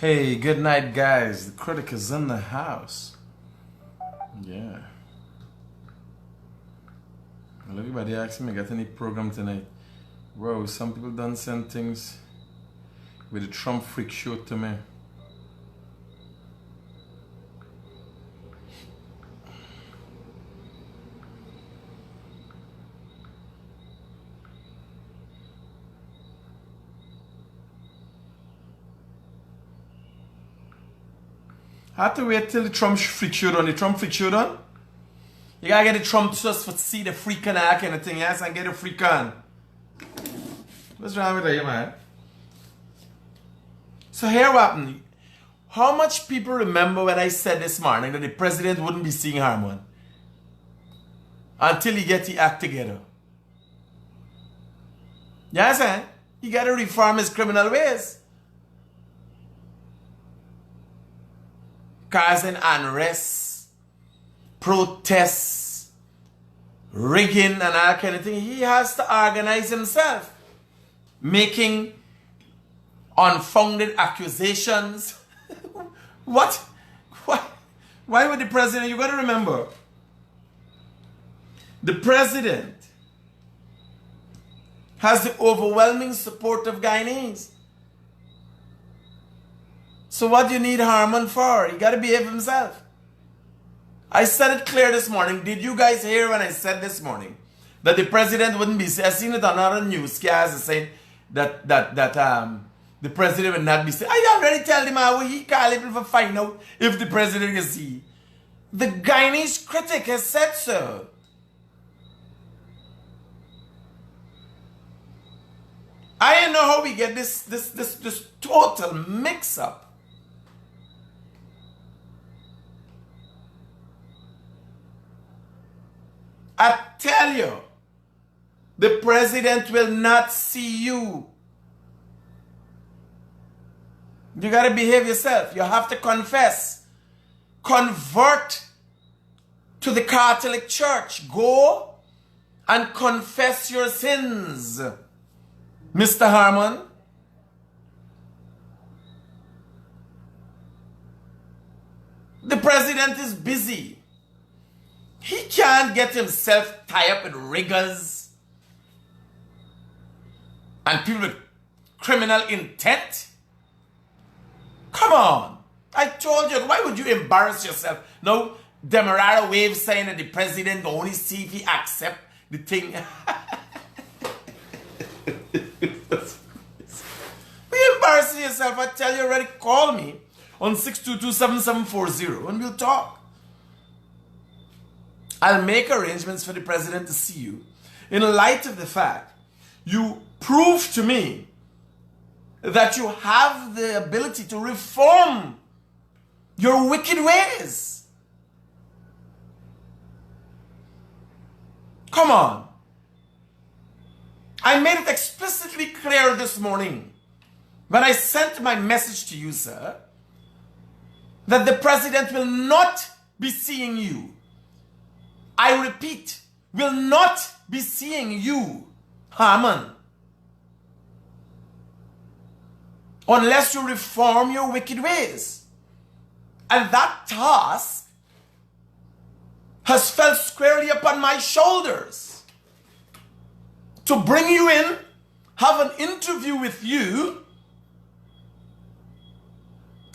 Hey, good night, guys. The critic is in the house. Yeah. Well, everybody asking me, got any program tonight? Whoa, some people done send things with the Trump freak show to me. I have to wait till the Trump freak show done. The Trump freak show done? You gotta get the Trump just for see the freak and that kind of thing, yes? And get the freak on. What's wrong with you, man? So here what happened. How much people remember when I said this morning that the president wouldn't be seeing Harmon until he gets the act together? You understand? He gotta reform his criminal ways. Causing unrest, protests, rigging and all kind of thing. He has to organize himself. Making unfounded accusations. What? Why would the president, you gotta remember, the president has the overwhelming support of Guyanese. So what do you need Harmon for? He gotta behave himself. I said it clear this morning. Did you guys hear when I said this morning that the president wouldn't be, I seen it on other newscasts saying that the president would not be seen. I already tell him how he call it for find out if the president is see. The Guyanese critic has said so. I don't know how we get this total mix up. I tell you, the president will not see you. You got to behave yourself. You have to confess. Convert to the Catholic Church. Go and confess your sins, Mr. Harmon. The president is busy. He can't get himself tied up with riggers and people with criminal intent. Come on. I told you, why would you embarrass yourself? No, Demerara wave saying that the president will only see if he accept the thing. You're embarrassing yourself. I tell you already, call me on 622-7740 and we'll talk. I'll make arrangements for the president to see you in light of the fact you prove to me that you have the ability to reform your wicked ways. Come on. I made it explicitly clear this morning when I sent my message to you, sir, that the president will not be seeing you. I repeat, will not be seeing you, Harmon, unless you reform your wicked ways. And that task has fell squarely upon my shoulders. To bring you in, have an interview with you,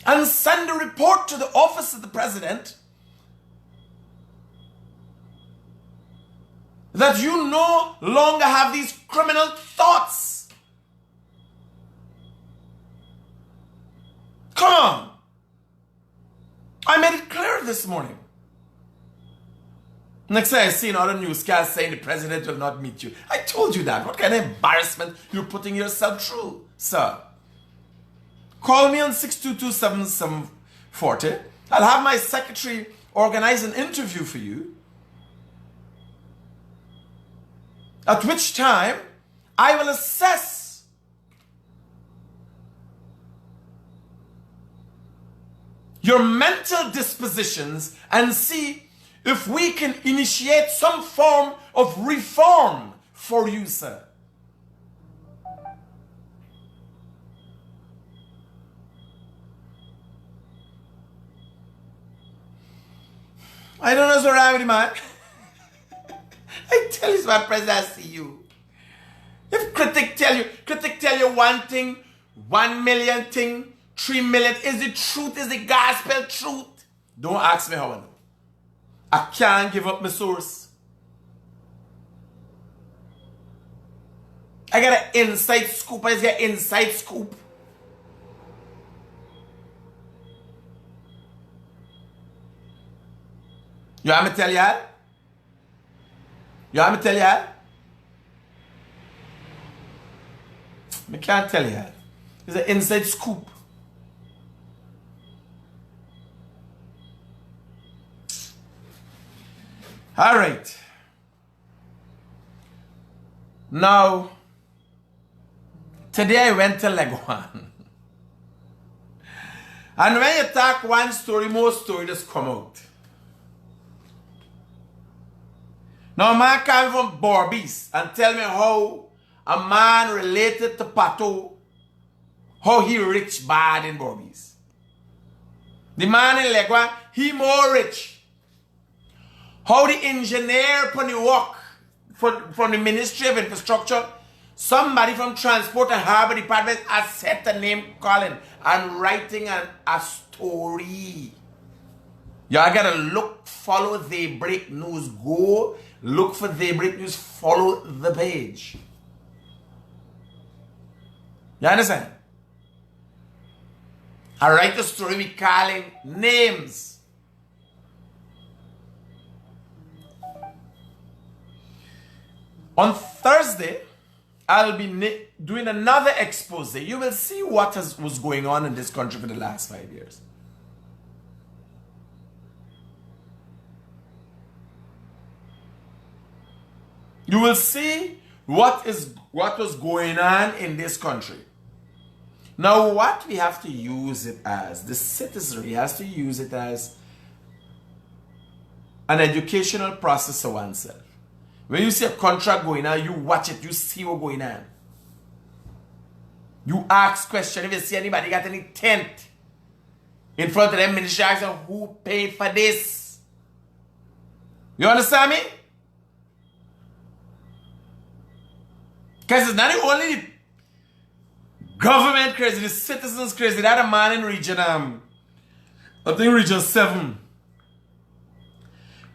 and send a report to the office of the president that you no longer have these criminal thoughts. Come on. I made it clear this morning. Next thing I see another newscast saying the president will not meet you. I told you that. What kind of embarrassment you're putting yourself through, sir? Call me on 622-7740. I'll have my secretary organize an interview for you. At which time, I will assess your mental dispositions and see if we can initiate some form of reform for you, sir. I don't know what's wrong with him, man. I tell you, my president, I see you. If critic tell you one thing, 1 million thing, 3 million, is the truth, is the gospel truth? Don't ask me how I know. I can't give up my source. I got an inside scoop. I just got an inside scoop. You want me to tell y'all? You want me to tell y'all? I can't tell y'all. It's an inside scoop. All right. Now, today I went to Leguan. And when you talk one story, more story just come out. Now, a man came from Barbies and tell me how a man related to Pato, how he rich bad in Barbies. The man in Leguan, he more rich. How the engineer from the work, from the Ministry of Infrastructure, somebody from Transport and Harbour Department has set the name Colin and writing a story. Y'all gotta look, follow the break news. Go look for the break news, follow the page. You understand? I write the story we calling names. On Thursday, I'll be doing another expose. You will see what was going on in this country for the last 5 years. You will see what was going on in this country. Now, what we have to use it as, the citizenry has to use it as an educational process of oneself. When you see a contract going on, you watch it, you see what's going on. You ask questions. If you see anybody got any tent in front of them, ministry asks them, who paid for this? You understand me? Because it's not only the government crazy, the citizens crazy. That a man in region, I think region 7,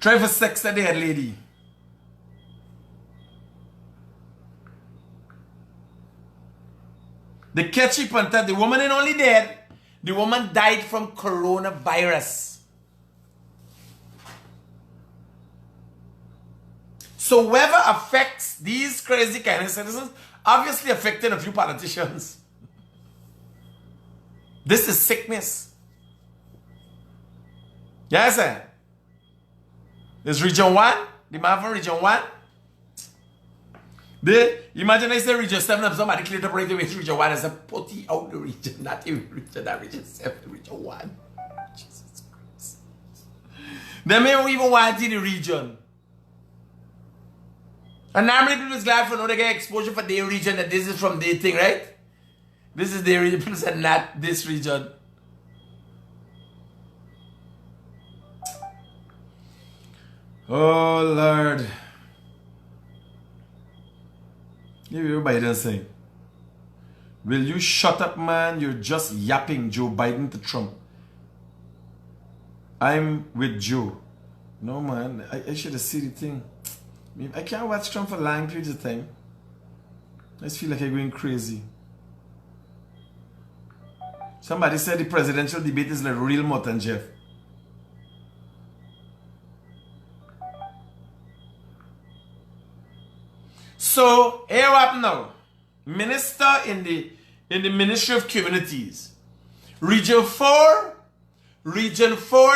try for sex at the head lady. The catchy panther, the woman ain't only dead, the woman died from coronavirus. So whoever affects these crazy kind of citizens, obviously affecting a few politicians. This is sickness. Yes, sir. This region 1, the man from region 1. Imagine I say region 7 and somebody cleared up right away to region 1 as a putty out the region, not even region, that region 7, region 1. Jesus Christ. They may even want to the region. And normally people is glad for no they get exposure for their region, that this is from their thing, right? This is their region, people said not this region. Oh Lord. Everybody does say, will you shut up, man? You're just yapping Joe Biden to Trump. I'm with Joe. No, man. I should have seen the thing. I can't watch Trump for long periods of time. I just feel like I'm going crazy. Somebody said the presidential debate is like real Mutton Jeff. So here what now? Minister in the Ministry of Communities. Region 4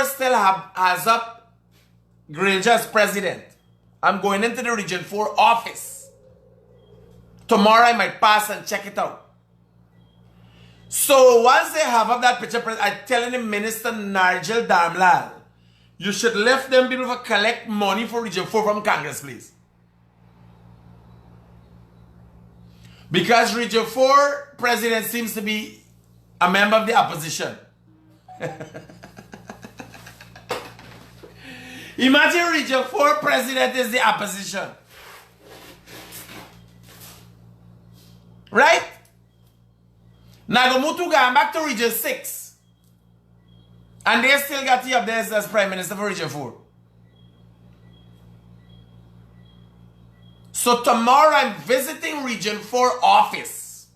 still has up Granger as president. I'm going into the Region 4 office. Tomorrow I might pass and check it out. So once they have up that picture, I'm telling the Minister Nigel Damlal, you should let them be able to collect money for Region 4 from Congress, please. Because Region 4 president seems to be a member of the opposition. Imagine Region 4 president is the opposition. Right? Nagamutu going back to Region 6. And they still got you up there as Prime Minister for Region 4. So tomorrow I'm visiting Region 4 office.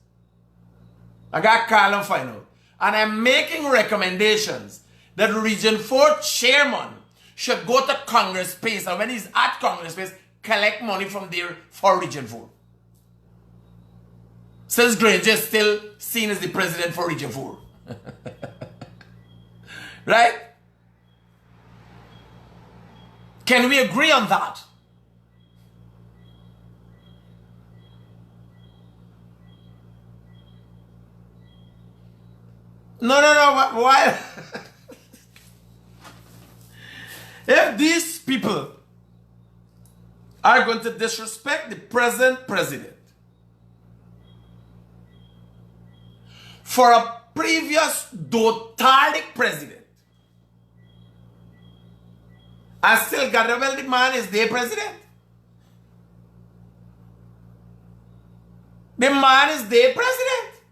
I got to call and find out. And I'm making recommendations that Region 4 chairman should go to Congress Space. And when he's at Congress Space, collect money from there for Region 4. Since Granger is still seen as the president for Region 4. Right? Can we agree on that? No. Why? If these people are going to disrespect the present president for a previous dotaric president, and still Gadawel the man is their president. The man is their president.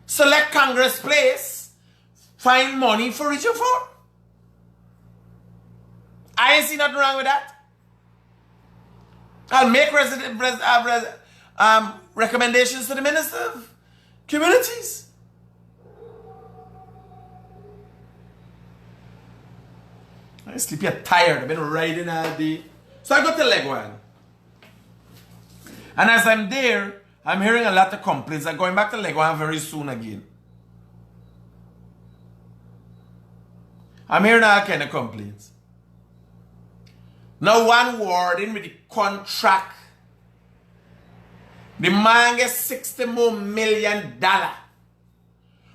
So let Congress Place find money for Region 4. I ain't see nothing wrong with that. I'll make recommendations to the Minister of Communities. I'm sleepy, I'm tired. I've been riding all day. So I go to Legwan. And as I'm there, I'm hearing a lot of complaints. I'm going back to Legwan very soon again. I'm hearing all kind of complaints. Now one warden with the contract. The man gets $60 million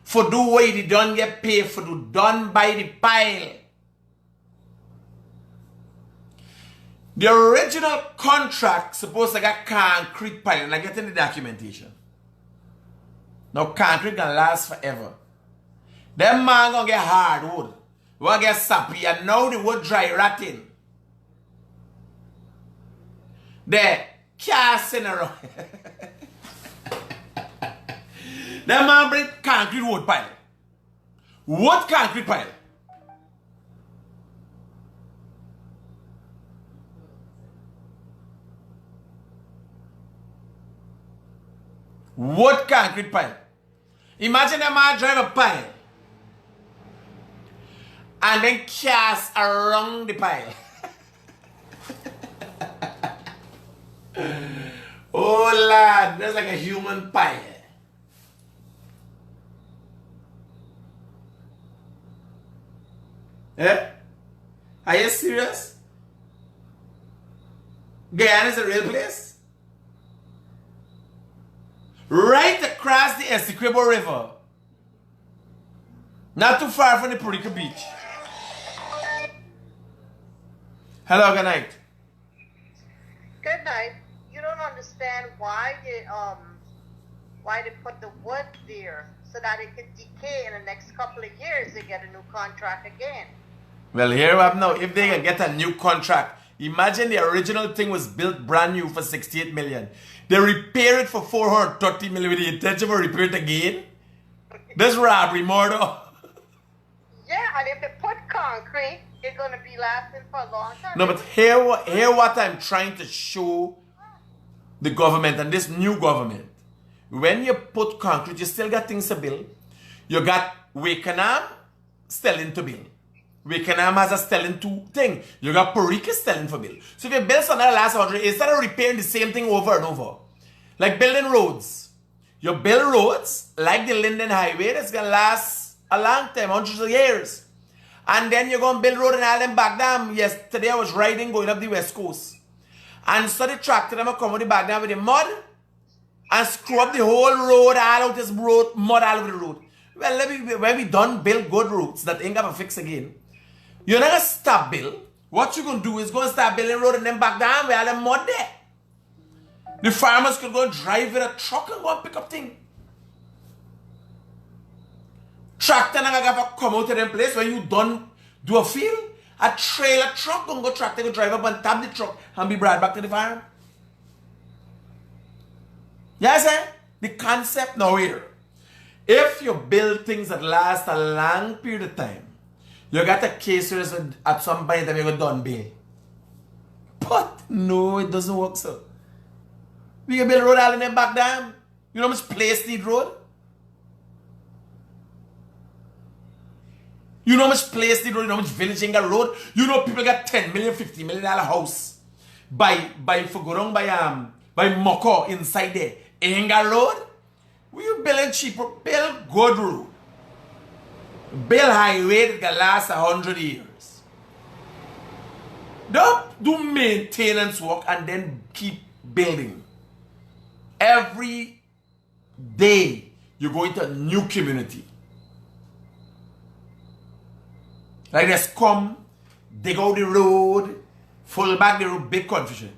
for do what he done get paid for do done by the pile. The original contract supposed to get concrete pile, and I get in the documentation. Now concrete gonna last forever. Them man gonna get hardwood, gonna get sappy, and now the wood dry rotting. They casting around. Them man bring concrete wood pile. Wood concrete pile. Wood concrete pile. Imagine a man drive a pile and then cast around the pile. Oh lad, that's like a human pile. Eh? Are you serious? Guyana is a real place? Right across the Essequibo River. Not too far from the Purica Beach. Hello, good night. Good night. You don't understand why they put the wood there so that it could decay in the next couple of years. They get a new contract again. Well, here we have now. If they can get a new contract, imagine the original thing was built brand new for $68 million. They repair it for $430 million with the intention of repair it again. This robbery, murder. Yeah, and if they put concrete, it's gonna be lasting for a long time. No, but here what I'm trying to show the government and this new government. When you put concrete, you still got things to build. You got Wakenham selling to build. Wakenham has a selling to thing. You got Purica selling for build. So if you build something that lasts 100, instead of repairing the same thing over and over, like building roads. You build roads like the Linden Highway that's gonna last a long time, hundreds of years. And then you're gonna build road in Allen back down. Yesterday I was riding going up the West Coast. And so the tractor them come with the back down with the mud and screw up the whole road, all out this road, mud all over the road. Well, when we done build good roads that ain't gonna fix again, you're not gonna stop build. What you're gonna do is gonna start building road and then back down with all the mud there. The farmers could go drive with a truck and go and pick up things. Tractor not gonna come out to them place when you done do a field A trailer truck gonna go tractor go drive up and tap the truck and be brought back to the farm. Yes, eh? The concept now here. If you build things that last a long period of time, you got a case where at some point you go done bail. But no, it doesn't work so. We can build a road all in them back dam. You know how much place need road? You know how much place need road? You know how much village ain't got road? You know people got 10 million, 50 million dollar house by Fugurong, by Moko inside there. Ain't got road? We you building cheaper, build good road. Build highway that can last 100 years. Don't do maintenance work and then keep building. Every day you go into a new community. Like this, come, dig out the road, full back the road, big confusion.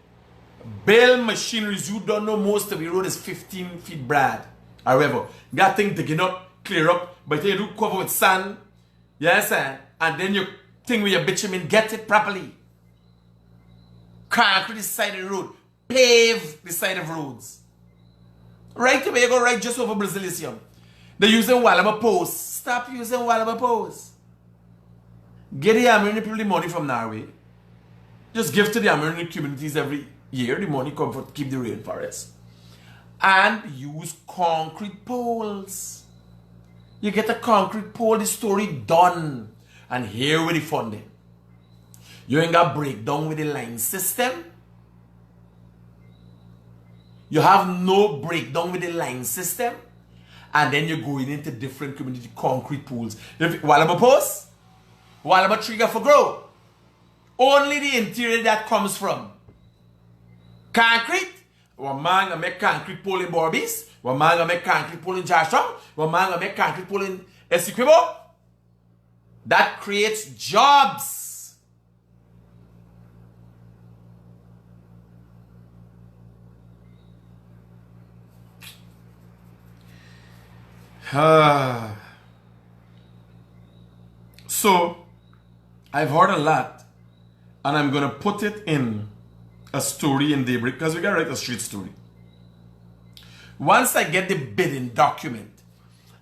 Build machineries, you don't know most of the road is 15 feet broad. However, that thing digging up, clear up, but you do cover with sand, yes, and then you think with your bitumen, get it properly. Concrete the side of the road, pave the side of roads. Right away, you go right just over Brazilium. They're using Wallaba posts. Stop using Wallaba posts. Get the American people the money from Norway. Just give to the American communities every year. The money come for to keep the rainforest. And use concrete poles. You get a concrete pole, the story done. And here with the funding. You ain't got breakdown with the line system. You have no breakdown with the line system. And then you're going into different community concrete pools. Wallaba posts, Wallaba trigger for grow. Only the interior that comes from concrete. One man gonna make concrete pole in Borbis. One man gonna make concrete pole in Georgetown. One man gonna make concrete pole in Essequibo. That creates jobs. So, I've heard a lot, and I'm going to put it in a story in Daybreak, because we got to write a street story. Once I get the bidding document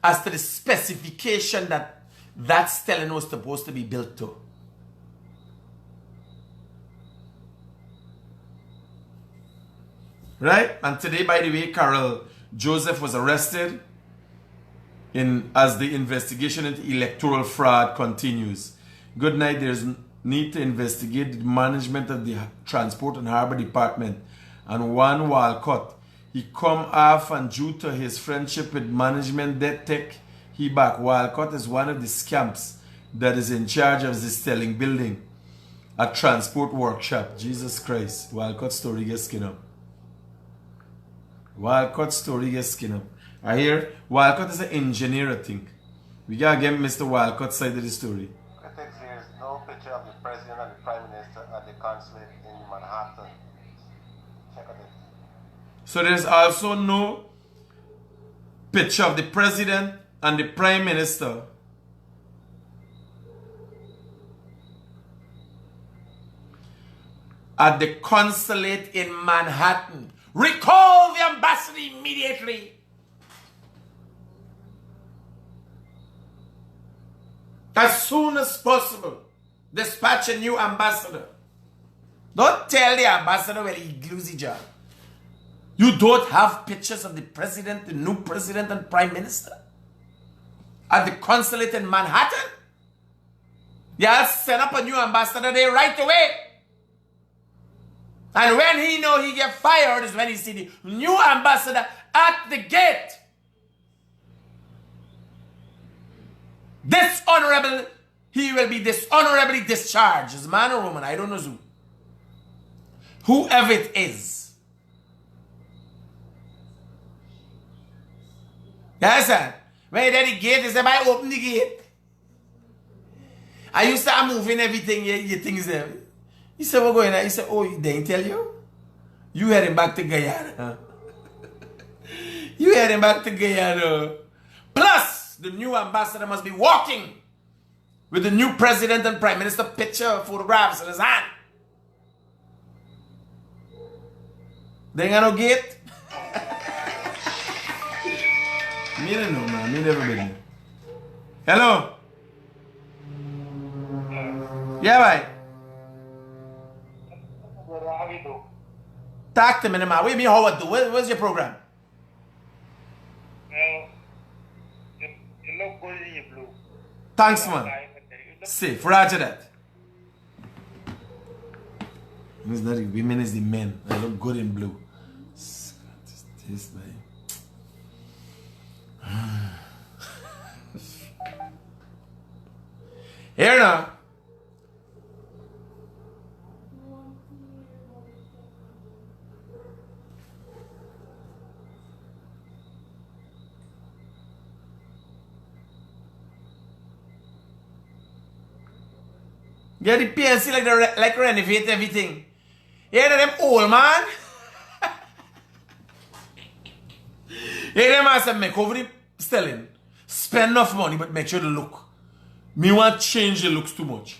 as to the specification that stellar was supposed to be built to, right? And today, by the way, Carol Joseph was arrested as the investigation into electoral fraud continues. Good night. There's need to investigate the management of the Transport and Harbor Department and one Walcott. He come off and due to his friendship with management that take he back. Walcott is one of the scamps that is in charge of the Stelling building at Transport Workshop. Jesus Christ. Walcott story gets skin up. Walcott story gets skin up. I hear Walcott is an engineer, I think. We gotta get Mr. Walcott's side of the story. Critics, there is no picture of the President and the Prime Minister at the consulate in Manhattan. Check on it. So there's also no picture of the President and the Prime Minister at the consulate in Manhattan. Recall the ambassador immediately. As soon as possible, dispatch a new ambassador. Don't tell the ambassador where he loses his job. You don't have pictures of the president, the new president and prime minister at the consulate in Manhattan? Yeah, send up a new ambassador there right away. And when he know he get fired is when he see the new ambassador at the gate. Dishonorable, he will be dishonorably discharged. Is man or woman? I don't know who. Whoever it is. Yes, sir. When you're at the gate, they say, I open the gate. And you start moving everything, your things there. He said, what going on? He said, oh, they didn't tell you? You heading back to Guyana. You heading back to Guyana. Plus, the new ambassador must be walking with the new president and prime minister picture photographs in his hand. They ain't got no gate. Me don't know, man. Me never been there. Hello? Yeah, bye. Talk to me, man. What do you mean, how I do? Where's your program? You look good in your blue. Thanks, man. Safe. Roger that. It's not the women, it's the men. I look good in blue. This, man. Here now. Yeah, the PNC like renovate everything. Yeah, them old man. Yeah, them man say make over the stelling. Spend enough money, but make sure the look. Me want change the looks too much.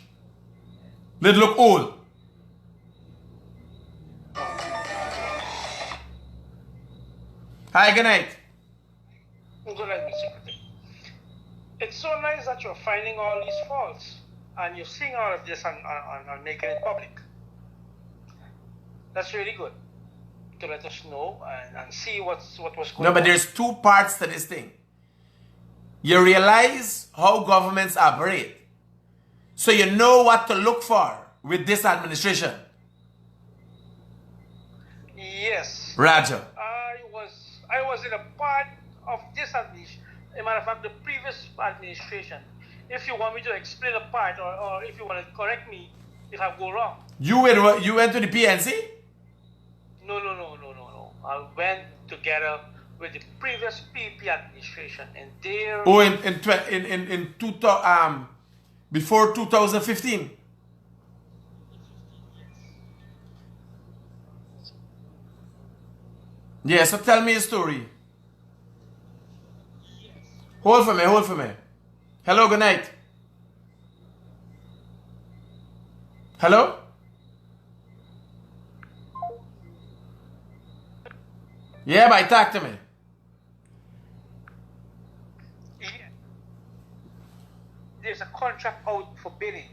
Let it look old. Hi, good night. Good night, Mr. Critic. It's so nice that you're finding all these faults and you're seeing all of this and making it public. That's really good to let us know and see what was going on. No, but there's two parts to this thing. You realize how governments operate. So you know what to look for with this administration. Yes. Roger. I was in a part of this administration. As a matter of fact, the previous administration. If you want me to explain a part or if you want to correct me if I go wrong. You went to the PNC? No. I went together with the previous PP administration and there. Oh, before 2015. Yeah, so tell me a story. Hold for me. Hello, good night. Hello? Yeah, but talk to me. Yeah. There's a contract out for bidding,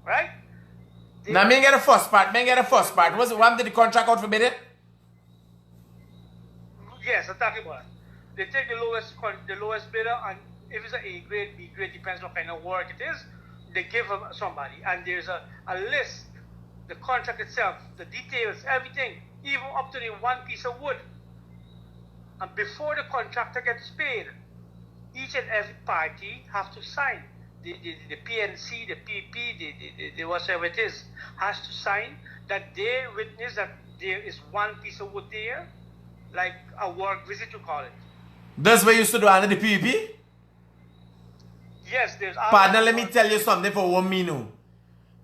right? Now, me get the first part. What did the contract out for bidding? Yes, I'm talking about it. They take the lowest bidder, and if it's an A grade, B grade, depends what kind of work it is, they give them somebody. And there's a list, the contract itself, the details, everything, even up to the one piece of wood. And before the contractor gets paid, each and every party have to sign. The PNC, the PP, the whatever it is, has to sign that they witness that there is one piece of wood there, like a work visit, you call it. That's what you used to do under the PVP? Yes, there's... Partner, let me tell you something for 1 minute.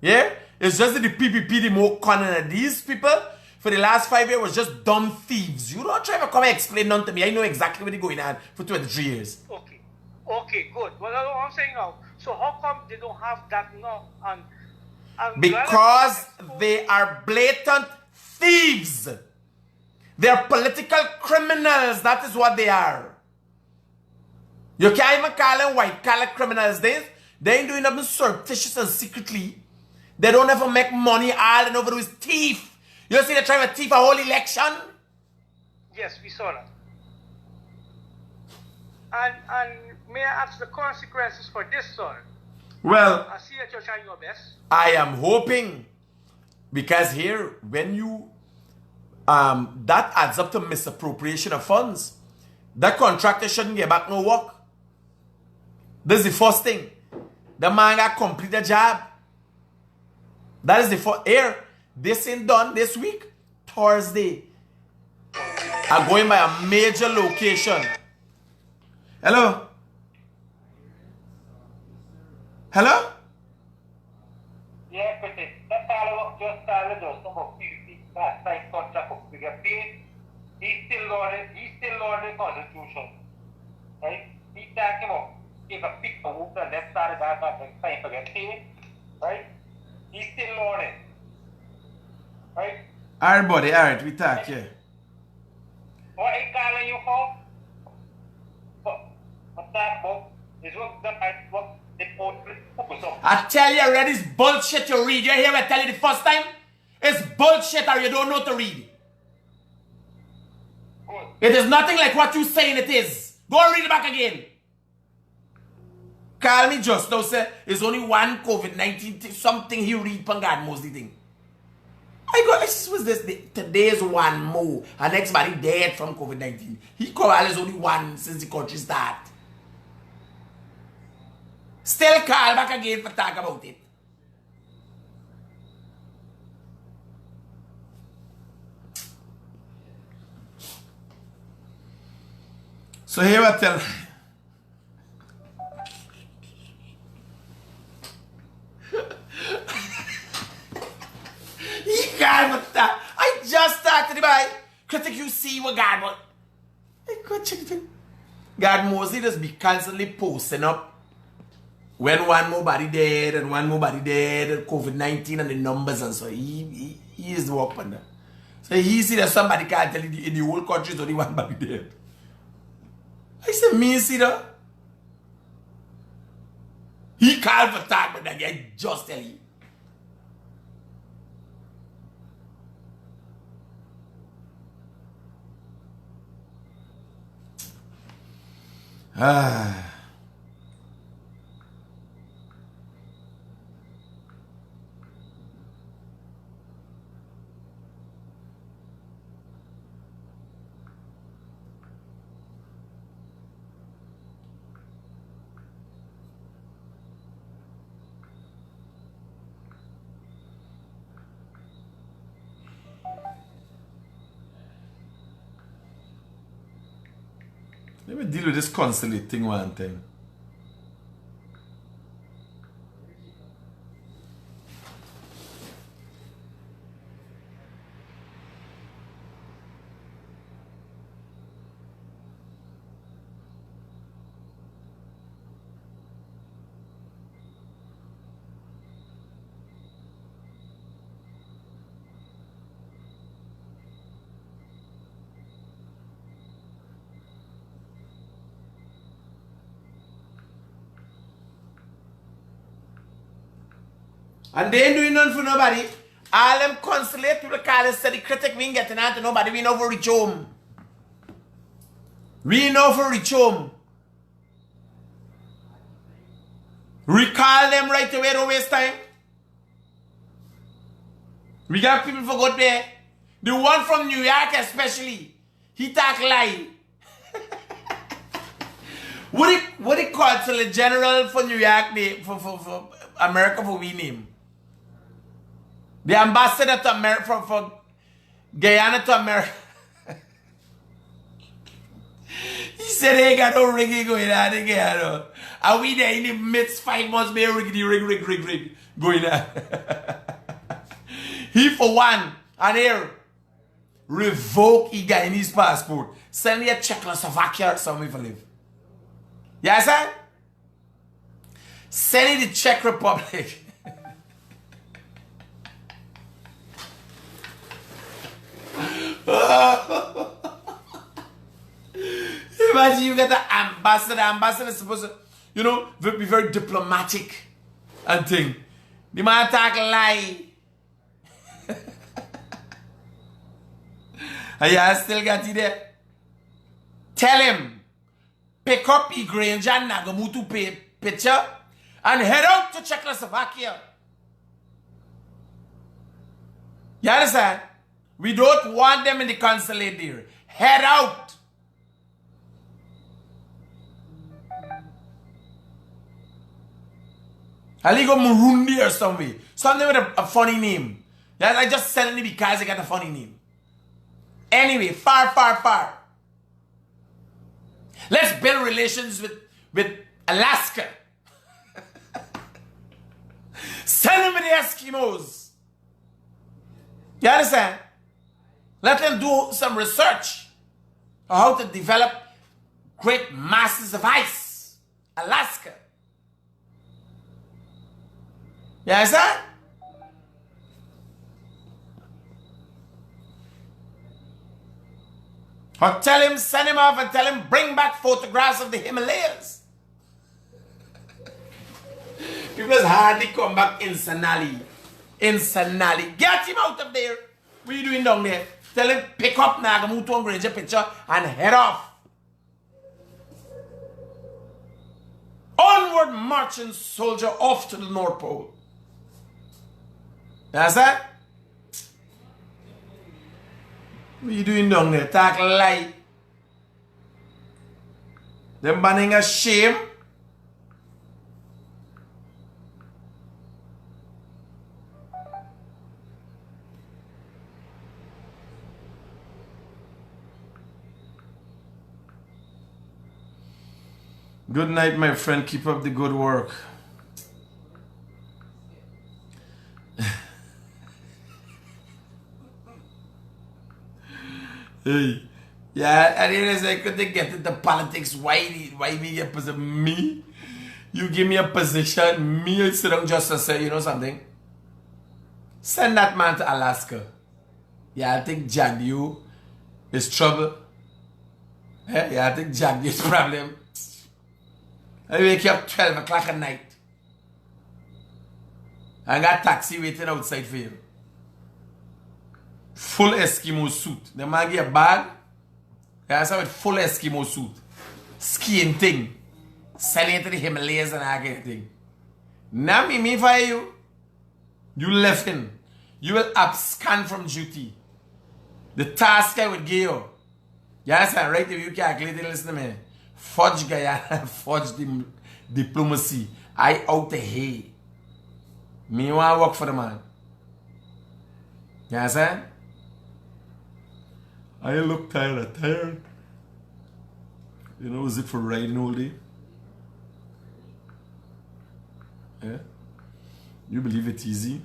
Yeah? It's just that the PPP, the more cunning. These people, for the last 5 years, was just dumb thieves. You don't try to come and explain none to me. I know exactly what they're going on for 23 years. Okay, good. Well, that's what I'm saying now. So how come they don't have that now? And because they are blatant thieves. They're political criminals. That is what they are. You can't even call them white-collar criminals. They ain't doing nothing surreptitious and secretly. They don't ever make money. All they over do is thief. You see they trying to thief a whole election? Yes, we saw that. And may I ask the consequences for this, sir? Well, I see that you're trying your best. I am hoping, because here, when you, that adds up to misappropriation of funds. That contractor shouldn't get back no work. This is the first thing. The man got complete the job. That is the first. Here, this ain't done this week. Thursday. I'm going by a major location. Hello? Hello? Yeah, but that's all just about that signed contract we get paid. He's still learning the Constitution. Right? He back him up. if a pick a whoop and left side of that time to get paid, right? He's still learning. Right? Alright, buddy, alright, we talk, yeah. What he calling you for? What's that about? Is what they focus on. I tell you already, it's bullshit you read. You hear me tell you the first time? It's bullshit or you don't know to read. Good. It is nothing like what you saying it is. Go and read it back again. Call me just now, say, it's only one COVID-19 something he read from God mostly thing. I go, this was this day. Today's one more. And next body dead from COVID-19. He called there's only one since the country start. Still call back again for talk about it. So here I tell I just talked to the boy. Critic, you see what God want. I go check it. God mostly just be constantly posting up when one more body dead and one more body dead and COVID-19 and the numbers and so he is the work on that. So he see that somebody can't tell you in the whole country is only one body dead. I said, me see that. He called for talk, but that guy just tell you. Ah. Let me deal with this consulate thing one time. And they ain't doing nothing for nobody. All them consulate people call us say the critic we ain't getting out to nobody. We know for reach home. We know for reach home. Recall them right away, don't waste time. We got people for good there. The one from New York especially. He talk lie. What it called to the general for New York for America for we name? The ambassador to America for Guyana to America. He said they got no rigging going on in Guyana. And we there in the midst 5 months be rig going on. He for one and here revoke he Guyanese passport. Send me a Czechoslovakia or somewhere for live. Yes, sir? Send it to Czech Republic. Imagine you get the ambassador. The ambassador is supposed to, you know, be very diplomatic and thing. The man talk lie. And you still got it there. Tell him, pick up the Granger and Nagamutu picture and head out to Czechoslovakia. You understand? We don't want them in the consulate there. Head out. I'll go Murundi or somewhere. Something with a funny name. That I just selling it because they got a funny name. Anyway, far. Let's build relations with Alaska. Send them to the Eskimos. You understand? Let them do some research on how to develop great masses of ice Alaska. You understand? Or tell him, send him off and tell him, bring back photographs of the Himalayas. People just hardly come back instantly. Instantly. Get him out of there. What are you doing down there? Tell him, pick up Nagamutu and Granger picture and head off. Onward marching soldier off to the North Pole. That's that? What are you doing down there? Talk lie. Them banning a shame. Good night, my friend. Keep up the good work. Hey. Yeah, and it is like, could they get into politics? Why me get position? Me? You give me a position, me I sit down just to say, you know something? Send that man to Alaska. Yeah, I think Jagdew is trouble. Yeah, I think Jagdew is problem. I wake you up 12 o'clock at night. I got taxi waiting outside for you. Full Eskimo suit. The man get a bag. Yeah, I saw with full Eskimo suit. Skiing thing. Selling it to the Himalayas and all kind of thing. Now me fire you. You left in. You will abscond from duty. The task I would give you. Yes, I right if you calculate it, listen to me. Fudge Guyana, fudge the diplomacy. I out the hay. Me want to work for the man. You understand? I look tired. You know, is it for riding all day? Yeah? You believe it's easy?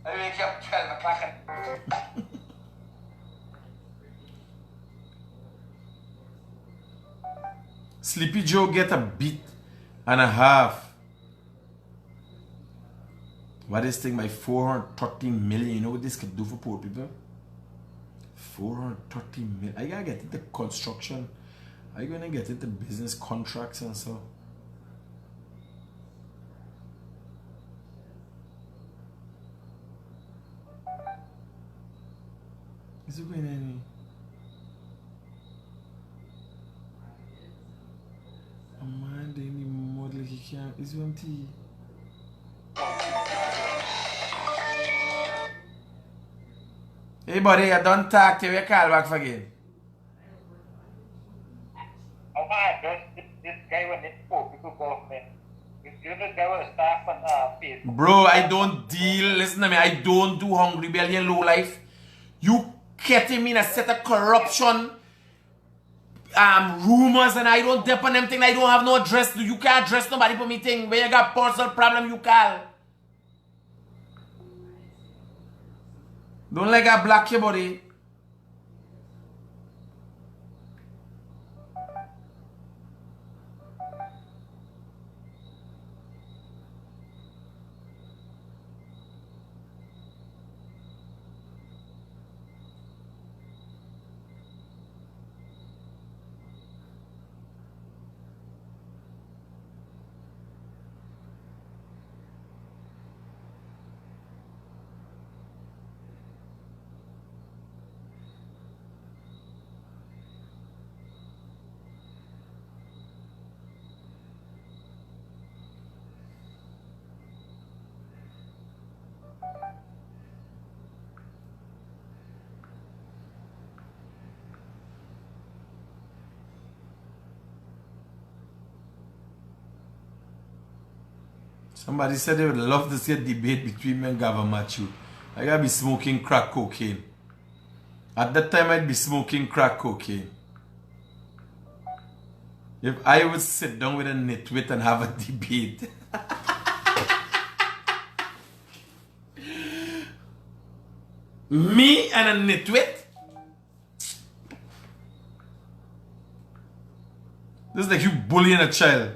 I wake up 12 o'clock. Sleepy Joe get a beat and a half. What is this thing by 430 million? You know what this could do for poor people? 430 million. I gotta get into construction. Are you gonna get into business contracts and so? Is it going any? A man, they need more like he can. Is it empty? Hey buddy, you don't talk to you call back again. Oh my God, this guy when it's poor people government. This guy was staff on Facebook. Bro, I don't deal. Listen to me, I don't do hungry belly and low life. You getting me in a set of corruption, rumors, and I don't depend on them thing. I don't have no address. You can't address nobody for me thing. When you got personal problem, you call. Don't like a black your body. Somebody said they would love to see a debate between me and Gava Machu. I gotta be smoking crack cocaine. At that time, I'd be smoking crack cocaine. If I would sit down with a nitwit and have a debate. Me and a nitwit? This is like you bullying a child.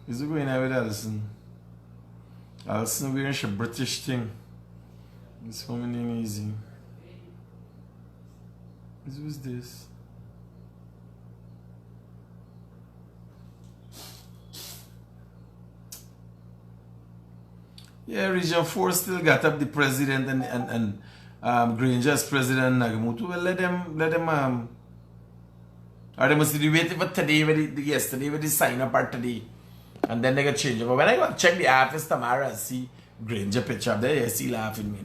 Is it going out with Alison? Alison wearing a British thing. It's coming in easy. Who's this? Yeah, Region 4 still got up the president and Granger's president Nagamutu. Well, let them or they must be waiting for today yesterday with the sign up part today. And then they get changed. But when I go check the office tomorrow and see Granger picture up there, you see laughing me.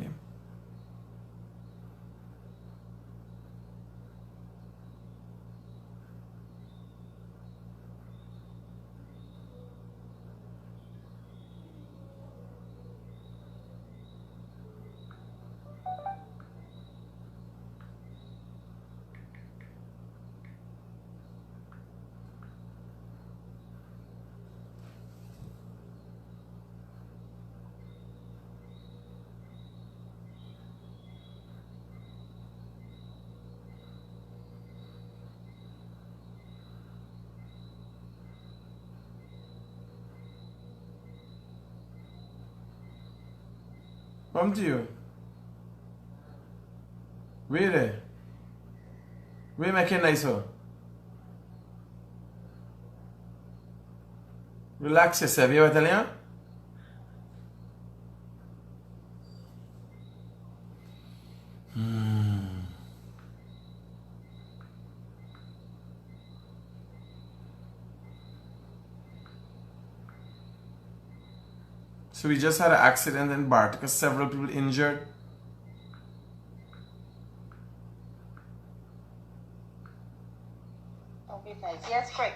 Come to you. Where there? Where making nice one? Relax yourself, you Italian? So we just had an accident in Bartica, several people injured. Okay, guys. Yes, great.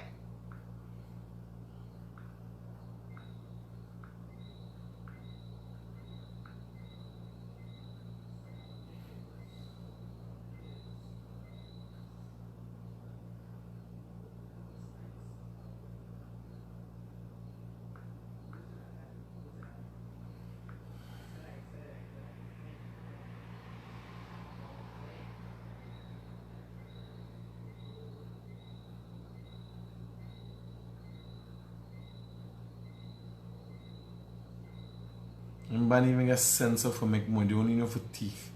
Man even get sense of make money, they only know for teeth.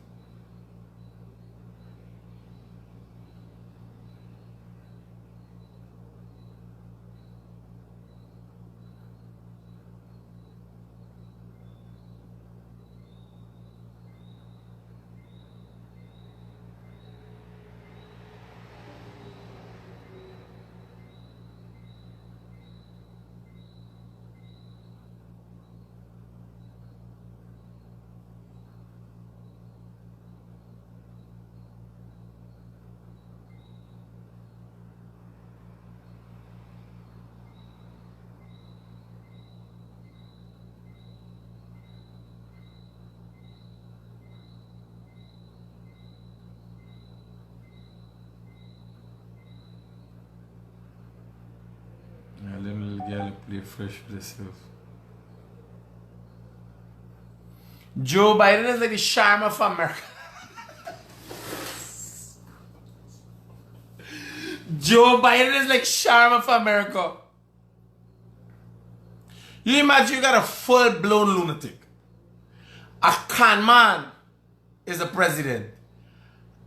Yeah, let me girl play fresh with herself. Joe Biden is like the charm of America. Joe Biden is like charm of America. You imagine you got a full-blown lunatic. A con man is the president.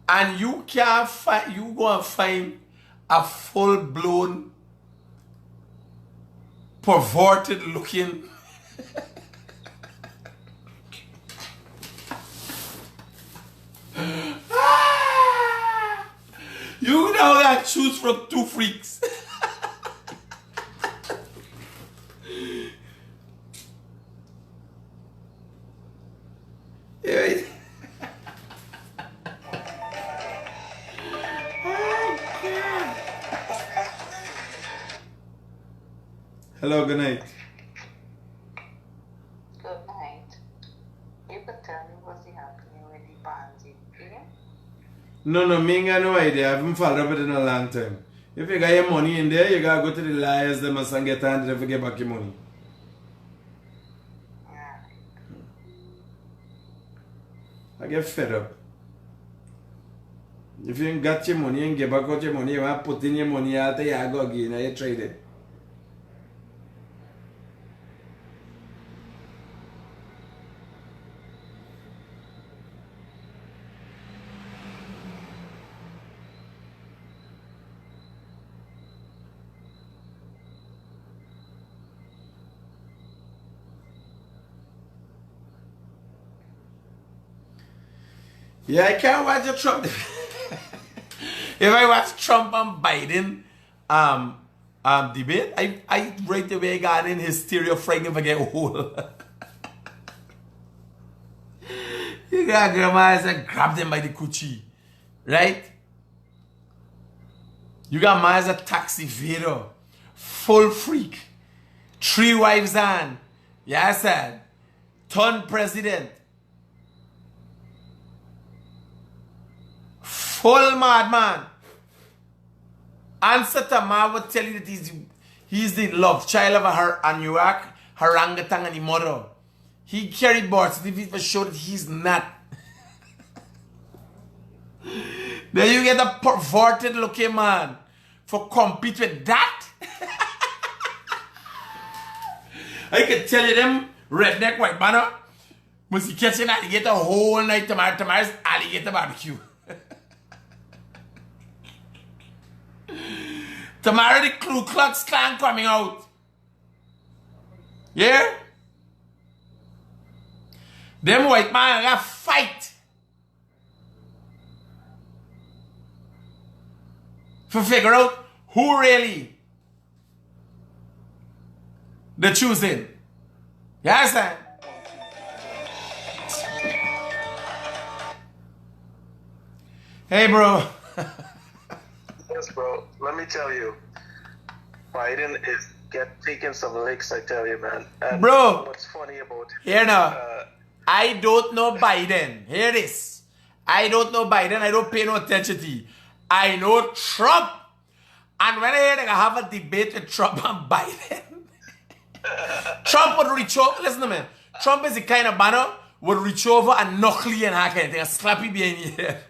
And you can't find, you go and find a full-blown, perverted looking you now gotta choose from two freaks. Yeah. Hello, good night. Good night. You could tell me what's happening with the Banzi No, me ain't got no idea. I haven't followed up it in a long time. If you got your money in there, you gotta go to the liars them and get handed to get back your money. I get fed up. If you ain't got your money and get back out your money, you want to put in your money after you go again and you trade it. Yeah, I can't watch a Trump. If I watch Trump and Biden debate, I right away got in hysteria frightening if I get old. You got grandma and grab them by the coochie. Right? You got ma as a taxi evader. Full freak. 3 wives on. Yeah, said. Turn president. Full madman. Answer to ma would tell you that he's the love child of her Anuak, Harangatang and the mother. He carried birth certificate for show that he's not. Then you get a perverted looking man for compete with that. I can tell you them redneck white man must be catching alligator whole night tomorrow's alligator barbecue. Tomorrow the Ku Klux Klan coming out. Yeah? Them white man gonna fight for figure out who really they're choosing. Yes, sir. Hey, bro. Yes, bro. Let me tell you, Biden is taking some licks, I tell you, man. And bro, what's funny about here now, I don't know Biden. Here this. I don't know Biden. I don't pay no attention to you. I know Trump. And when I hear they have a debate with Trump and Biden, Trump would reach over. Listen to me. Trump is the kind of banner would reach over and knuckle you and hack anything and slap you behind your head.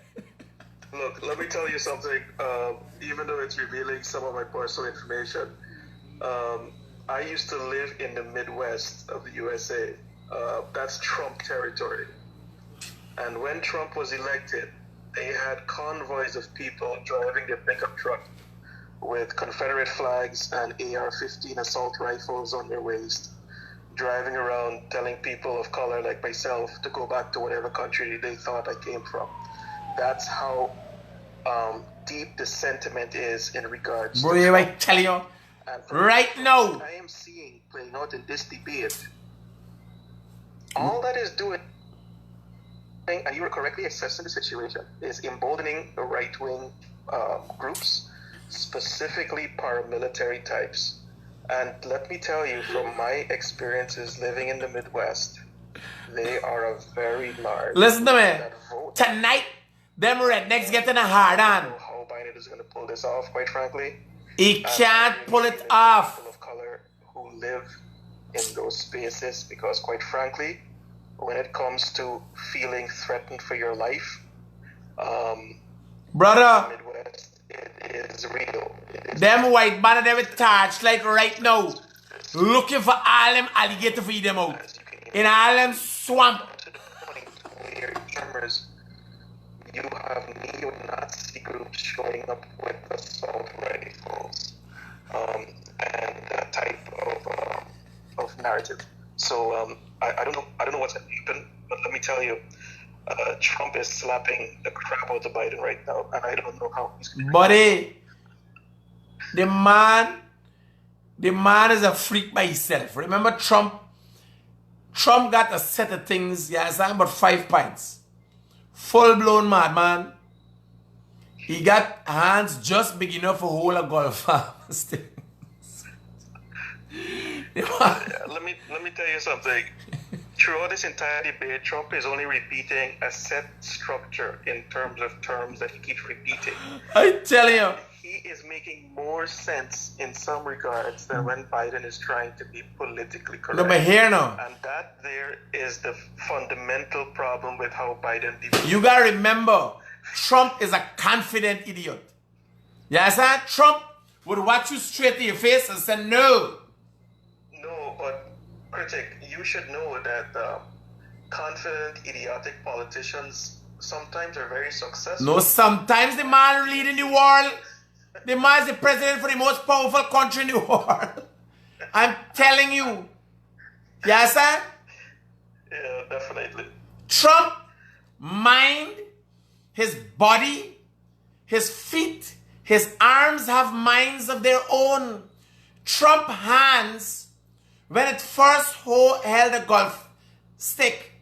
Look, let me tell you something. Even though it's revealing some of my personal information, I used to live in the Midwest of the USA. That's Trump territory. And when Trump was elected, they had convoys of people driving their pickup truck with Confederate flags and AR-15 assault rifles on their waist, driving around telling people of color like myself to go back to whatever country they thought I came from. That's how deep the sentiment is in regards bro, to I tell you, right now, I am seeing playing out in this debate. All that is doing, and you are correctly assessing the situation, is emboldening the right-wing groups, specifically paramilitary types. And let me tell you, from my experiences living in the Midwest, they are a very large. Listen to me. Tonight, them rednecks getting a hard on. I don't know how Biden is going to pull this off, quite frankly. He can't pull it off. People of color who live in those spaces, because quite frankly, when it comes to feeling threatened for your life, brother, Midwest, it is real. Them white banner them with torchlight right now, looking for all them alligator for them out in all them swamp. To the point where drummers, you have neo-Nazi groups showing up with assault rifles and that type of narrative. So I don't know what's happened, but let me tell you, Trump is slapping the crap out of Biden right now, and I don't know how he's going to. Buddy, the man is a freak by himself. Remember Trump got a set of things, yeah, it's about 5 pints. Full-blown madman. He got hands just big enough for hold a golf arm. Yeah, let me tell you something. throughout this entire debate, Trump is only repeating a set structure in terms of terms that he keeps repeating. I tell you. He is making more sense in some regards than when Biden is trying to be politically correct. No, but here now. And that there is the fundamental problem with how Biden debates. You gotta remember, Trump is a confident idiot. You understand? Trump would watch you straight to your face and say no. No, but critic, you should know that confident, idiotic politicians sometimes are very successful. No, sometimes the man leading the world, the man is the president for the most powerful country in the world. I'm telling you. You understand? Yeah, definitely. Trump, mind, his body, his feet, his arms have minds of their own. Trump hands, when it first held a golf stick,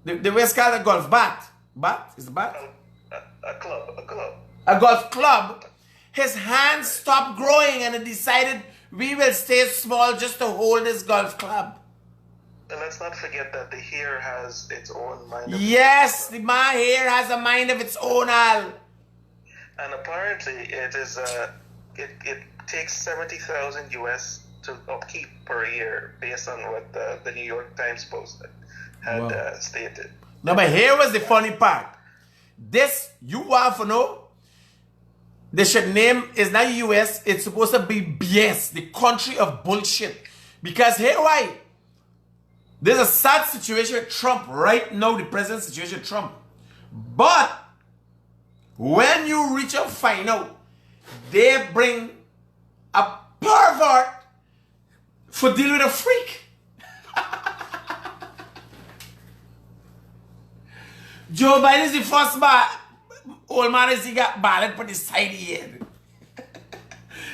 the West called a golf bat. Bat? Is it bat? A club. A golf club. His hands stopped growing and he decided we will stay small just to hold this golf club. And let's not forget that the hair has its own mind. Yes, my hair has a mind of its own, Al. And apparently it is it takes 70,000 US to upkeep per year based on what the New York Times Post had stated. No, but here was the funny part. This, you want to know, they should name, it's not US, it's supposed to be BS, the country of bullshit. Because here why? There's a sad situation with Trump right now, the present situation with Trump. But when you reach out, find out, they bring a pervert for dealing with a freak. Joe Biden is the first old man is he got ballot for the side of the head.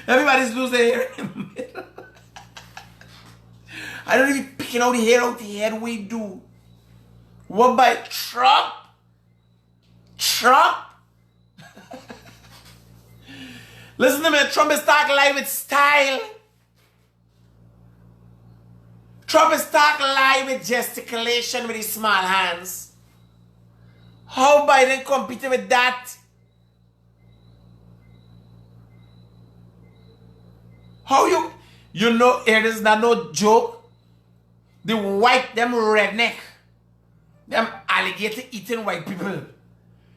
Everybody's losing their hair in the middle. I don't even picking out the hair out the head we do. What by Trump? Trump? Listen to me, Trump is talking live with style. Trump is talking live with gesticulation with his small hands. How Biden competed with that? How you know it is not no joke? The white, them redneck, them alligator eating white people.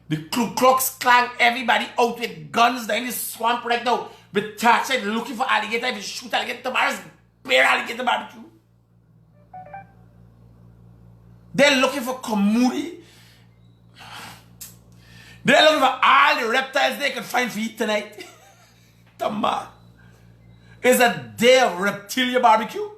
The Ku Klux Klan, everybody out with guns down in the swamp right now. With torchlight looking for alligator. If you shoot alligator tomorrow's bear alligator barbecue. They're looking for Kamuri. They're looking for all the reptiles they can find for eat tonight. Tomorrow is a day of reptilian barbecue.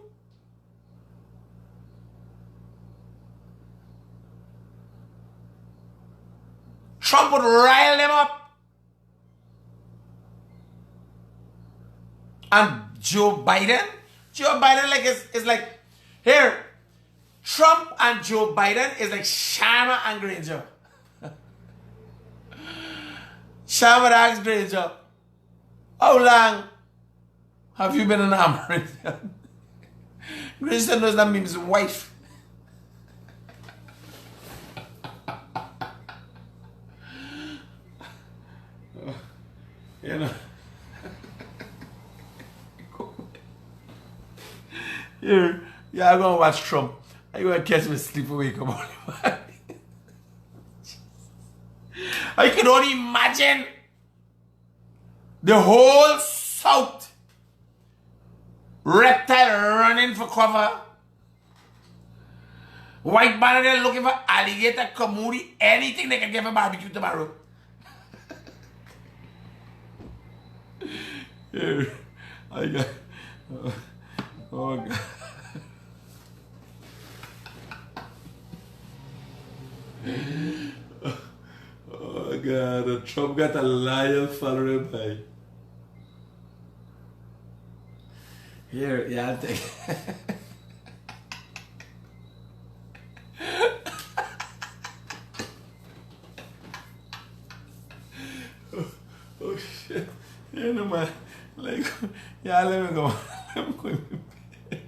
Trump would rile them up. And Joe Biden like is like, here, Trump and Joe Biden is like Sharma and Granger. Sharma asks Granger, how long have you been enamored? Granger knows that means wife. You know. Here, yeah, I'm gonna watch Trump. I'm gonna catch me sleep awake about it. I can only imagine the whole South reptile running for cover. White man there looking for alligator, kamuri, anything they can get for barbecue tomorrow. Here, I got. Oh God. Oh God, Trump got a lion following by. Here, yeah, I'll take it. Oh shit. You know, man. Like, yeah, let me go. I'm going to bed.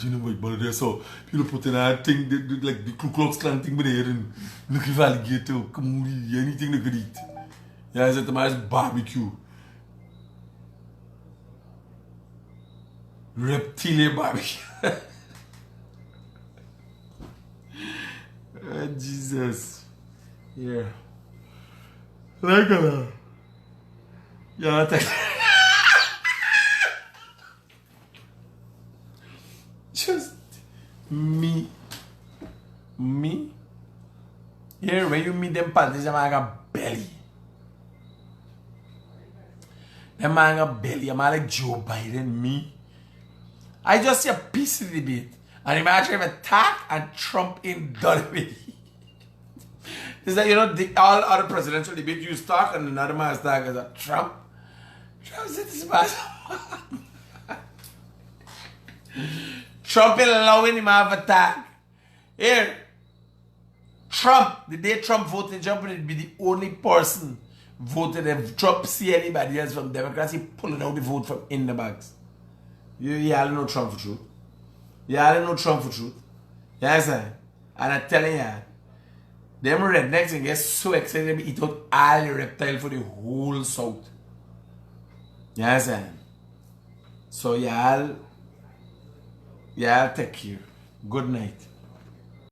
imagine a white ball there. So people put in a thing, like the Ku Klux Klan thing, but there and look if alligator, kamuri, anything they could eat. Yeah, I said to my barbecue. Reptilian barbecue. Oh, Jesus. Yeah. Like that. Yeah, that's just me. Here, when you meet them parties, them man got belly. Them man got belly. I'm like Joe Biden, me. I just see a piece of the debate. And imagine if attack and Trump in done with it. Is that, you know, all other presidential debates you talk and another man's talk is a Trump. Trump said this man. Trump is allowing him to have attack. Here, Trump, the day Trump voted, Trump would be the only person voted. If Trump see anybody else from Democrats, he pulling out the vote from in the bags. You all know Trump for truth. You all know Trump for truth. Yes, sir. And I'm telling you, them rednecks and get so excited to eat out all the reptile for the whole South. Yes, sir. So y'all take care. Good night.